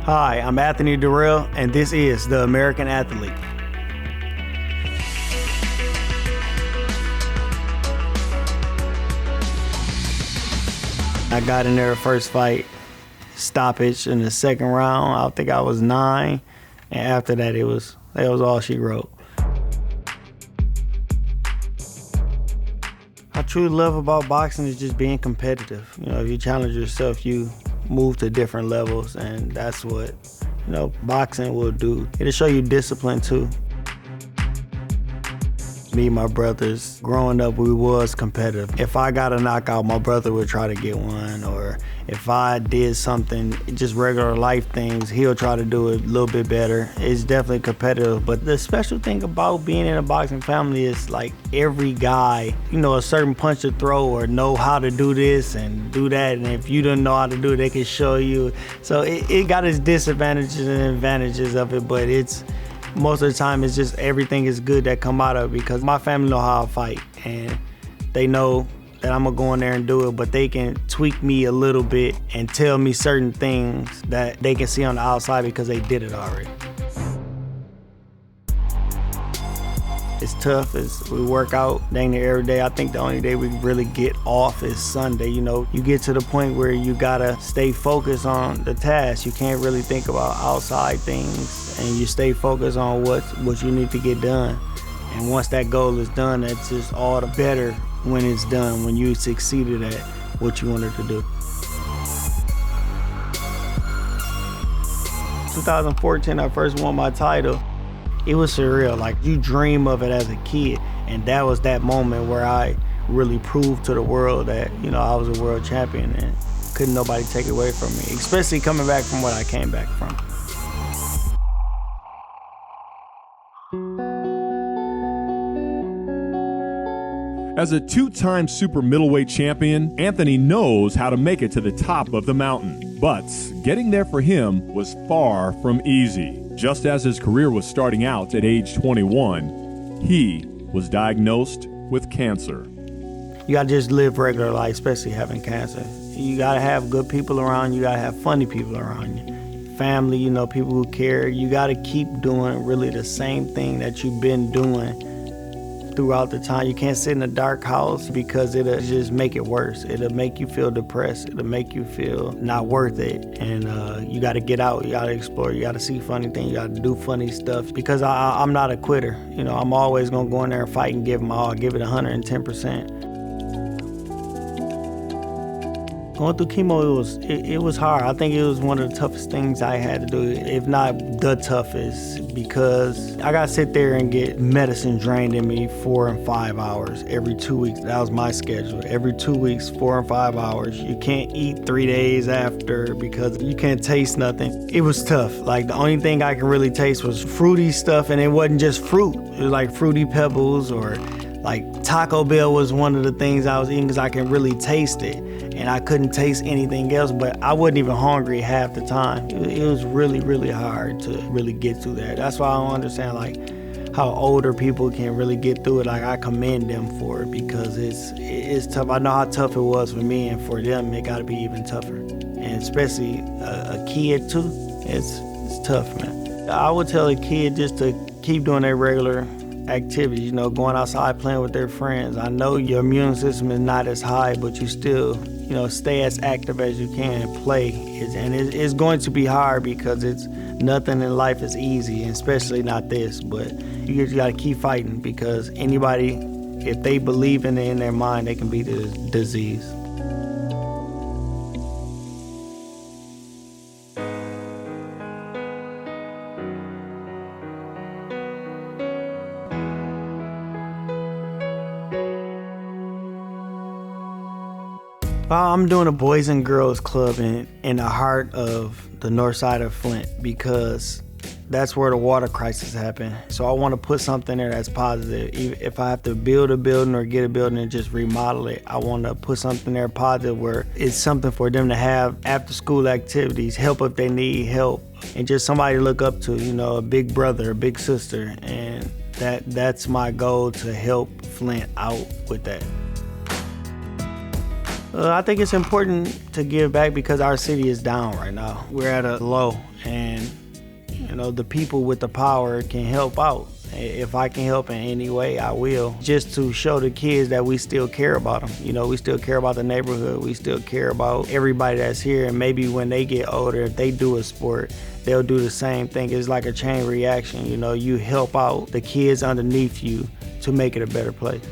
Hi, I'm Anthony Dirrell, and this is The American Athlete. I got in there the first fight, stoppage in the second round. I think I was 9, and after that, that was all she wrote. I truly love about boxing is just being competitive. You know, if you challenge yourself, you move to different levels, and that's what, boxing will do. It'll show you discipline too. Me and my brothers, growing up, we was competitive. If I got a knockout, my brother would try to get one, or if I did something, just regular life things, he'll try to do it a little bit better. It's definitely competitive, but the special thing about being in a boxing family is like every guy, a certain punch to throw or know how to do this and do that, and if you don't know how to do it, they can show you. So it got its disadvantages and advantages of it, but most of the time, it's just everything is good that come out of it because my family know how I fight, and they know that I'm gonna go in there and do it, but they can tweak me a little bit and tell me certain things that they can see on the outside because they did it already. It's tough. We work out dang near every day. I think the only day we really get off is Sunday. You get to the point where you gotta stay focused on the task. You can't really think about outside things, and you stay focused on what you need to get done. And once that goal is done, that's just all the better when it's done, when you succeeded at what you wanted to do. 2014, I first won my title. It was surreal. Like, you dream of it as a kid, and that was that moment where I really proved to the world that, I was a world champion, and couldn't nobody take it away from me, especially coming back from what I came back from. As a 2-time super middleweight champion, Anthony knows how to make it to the top of the mountain. But getting there for him was far from easy. Just as his career was starting out at age 21, he was diagnosed with cancer. You gotta just live regular life, especially having cancer. You gotta have good people around you, gotta have funny people around you. Family, people who care. You gotta keep doing really the same thing that you've been doing throughout the time. You can't sit in a dark house because it'll just make it worse. It'll make you feel depressed. It'll make you feel not worth it. And you gotta get out, you gotta explore, you gotta see funny things, you gotta do funny stuff. Because I'm not a quitter. I'm always gonna go in there and fight and give my all, give it 110%. Going through chemo, it was hard. I think it was one of the toughest things I had to do, if not the toughest, because I got to sit there and get medicine drained in me 4 and 5 hours every 2 weeks. That was my schedule. Every 2 weeks, 4 and 5 hours. You can't eat 3 days after because you can't taste nothing. It was tough. Like, the only thing I can really taste was fruity stuff, and it wasn't just fruit. It was like Fruity Pebbles, or like Taco Bell was one of the things I was eating because I can really taste it. And I couldn't taste anything else, but I wasn't even hungry half the time. It was really, really hard to really get through that. That's why I don't understand how older people can really get through it. Like, I commend them for it because it's tough. I know how tough it was for me, and for them, it gotta be even tougher. And especially a kid too, it's tough, man. I would tell a kid just to keep doing their regular activities, going outside, playing with their friends. I know your immune system is not as high, but you still, stay as active as you can and play. It's going to be hard because nothing in life is easy, and especially not this, but you got to keep fighting because anybody, if they believe in it in their mind, they can beat the disease. I'm doing a Boys and Girls Club in the heart of the north side of Flint because that's where the water crisis happened. So I want to put something there that's positive. If I have to build a building or get a building and just remodel it, I want to put something there positive where it's something for them to have after school activities, help if they need help, and just somebody to look up to, a big brother, a big sister. And that's my goal, to help Flint out with that. I think it's important to give back because our city is down right now. We're at a low, and the people with the power can help out. If I can help in any way, I will. Just to show the kids that we still care about them. We still care about the neighborhood. We still care about everybody that's here. And maybe when they get older, if they do a sport, they'll do the same thing. It's like a chain reaction. You help out the kids underneath you to make it a better place.